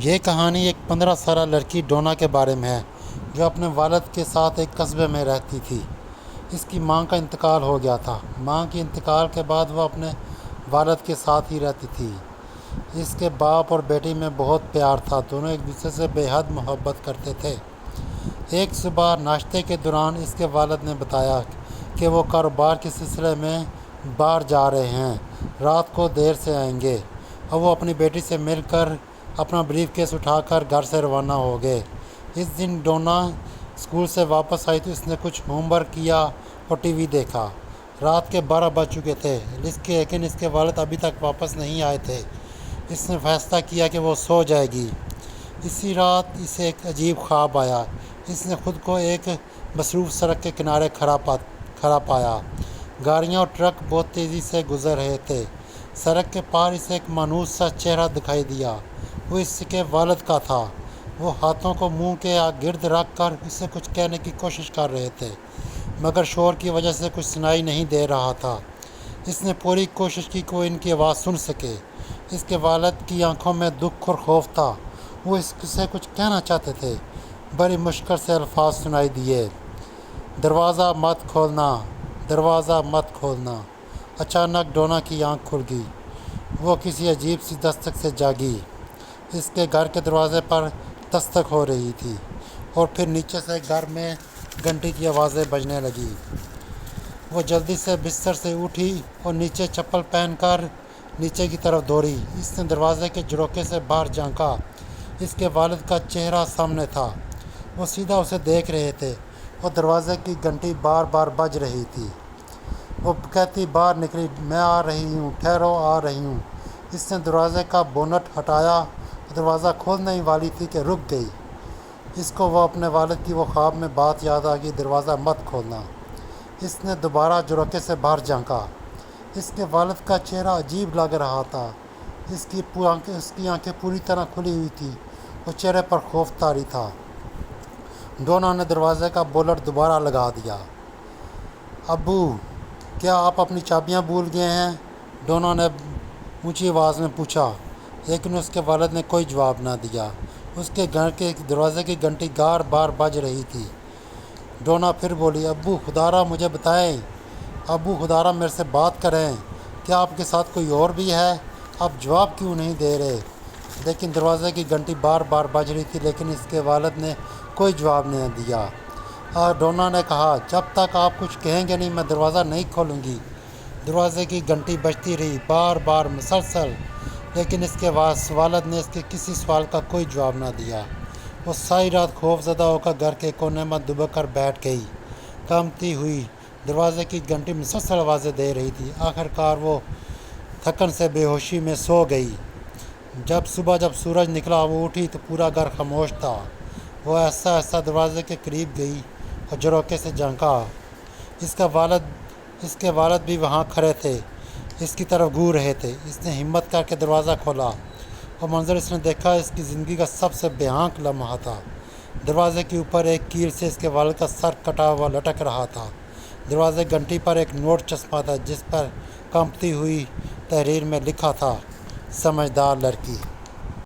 یہ کہانی ایک 15 سالہ لڑکی ڈونا کے بارے میں ہے جو اپنے والد کے ساتھ ایک قصبے میں رہتی تھی۔ اس کی ماں کا انتقال ہو گیا تھا۔ ماں کے انتقال کے بعد وہ اپنے والد کے ساتھ ہی رہتی تھی۔ اس کے باپ اور بیٹی میں بہت پیار تھا، دونوں ایک دوسرے سے بے حد محبت کرتے تھے۔ ایک صبح ناشتے کے دوران اس کے والد نے بتایا کہ وہ کاروبار کے سلسلے میں باہر جا رہے ہیں، رات کو دیر سے آئیں گے، اور وہ اپنی بیٹی سے مل کر اپنا بریف کیس اٹھا کر گھر سے روانہ ہو گئے۔ اس دن ڈونا اسکول سے واپس آئی تو اس نے کچھ ہوم ورک کیا اور ٹی وی دیکھا۔ رات کے 12 بج چکے تھے لیکن اس کے والد ابھی تک واپس نہیں آئے تھے۔ اس نے فیصلہ کیا کہ وہ سو جائے گی۔ اسی رات اسے ایک عجیب خواب آیا۔ اس نے خود کو ایک مصروف سڑک کے کنارے کھڑا پایا۔ گاڑیاں اور ٹرک بہت تیزی سے گزر رہے تھے۔ سڑک کے پار اسے ایک مانوس سا چہرہ دکھائی دیا۔ وہ اس کے والد کا تھا۔ وہ ہاتھوں کو منہ کے گرد رکھ کر اسے کچھ کہنے کی کوشش کر رہے تھے، مگر شور کی وجہ سے کچھ سنائی نہیں دے رہا تھا۔ اس نے پوری کوشش کی کہ وہ ان کی آواز سن سکے۔ اس کے والد کی آنکھوں میں دکھ اور خوف تھا۔ وہ اس سے کچھ کہنا چاہتے تھے۔ بڑی مشکل سے الفاظ سنائی دیے، دروازہ مت کھولنا، دروازہ مت کھولنا۔ اچانک ڈونا کی آنکھ کھل گئی۔ وہ کسی عجیب سی دستک سے جاگی۔ اس کے گھر کے دروازے پر دستک ہو رہی تھی، اور پھر نیچے سے گھر میں گھنٹی کی آوازیں بجنے لگی۔ وہ جلدی سے بستر سے اٹھی اور نیچے چپل پہن کر نیچے کی طرف دوڑی۔ اس نے دروازے کے جھروکے سے باہر جھانکا۔ اس کے والد کا چہرہ سامنے تھا۔ وہ سیدھا اسے دیکھ رہے تھے اور دروازے کی گھنٹی بار بار بج رہی تھی۔ وہ کہتی باہر نکلی، میں آ رہی ہوں، ٹھہرو، آ رہی ہوں۔ اس نے دروازے کا بونٹ ہٹایا اور دروازہ کھولنے ہی والی تھی کہ رک گئی۔ اس کو وہ اپنے والد کی وہ خواب میں بات یاد آ گئی، دروازہ مت کھولنا۔ اس نے دوبارہ جھروکے سے باہر جھانکا۔ اس کے والد کا چہرہ عجیب لگ رہا تھا۔ اس کی آنکھیں پوری طرح کھلی ہوئی تھیں اور چہرے پر خوف طاری تھا۔ ڈونا نے دروازے کا بولٹ دوبارہ لگا دیا۔ ابو، کیا آپ اپنی چابیاں بھول گئے ہیں؟ ڈونا نے اونچی آواز میں پوچھا، لیکن اس کے والد نے کوئی جواب نہ دیا۔ اس کے گھر کے دروازے کی گھنٹی بار بار بج رہی تھی۔ ڈونا پھر بولی، ابو خدارا مجھے بتائیں، ابو خدارا میرے سے بات کریں، کیا آپ کے ساتھ کوئی اور بھی ہے؟ آپ جواب کیوں نہیں دے رہے؟ لیکن دروازے کی گھنٹی بار بار بج رہی تھی، لیکن اس کے والد نے کوئی جواب نہیں دیا۔ ڈونا نے کہا، جب تک آپ کچھ کہیں گے نہیں میں دروازہ نہیں کھولوں گی۔ دروازے کی گھنٹی بجتی رہی، بار بار مسلسل، لیکن اس کے والد نے اس کے کسی سوال کا کوئی جواب نہ دیا۔ وہ ساری رات خوف زدہ ہو کر گھر کے کونے میں دبک کر بیٹھ گئی۔ کانپتی ہوئی دروازے کی گھنٹی مسلسل آوازیں دے رہی تھی۔ آخرکار وہ تھکن سے بے ہوشی میں سو گئی۔ جب سورج نکلا وہ اٹھی تو پورا گھر خاموش تھا۔ وہ ایسا ایسا دروازے کے قریب گئی اور جھروکے سے جھانکا۔ اس کے والد بھی وہاں کھڑے تھے، اس کی طرف گھور رہے تھے۔ اس نے ہمت کر کے دروازہ کھولا اور منظر اس نے دیکھا اس کی زندگی کا سب سے بے آنکھ لمحہ تھا۔ دروازے کے اوپر ایک کیل سے اس کے والد کا سر کٹا ہوا لٹک رہا تھا۔ دروازے گھنٹی پر ایک نوٹ چسپاں تھا جس پر کانپتی ہوئی تحریر میں لکھا تھا، سمجھدار لڑکی۔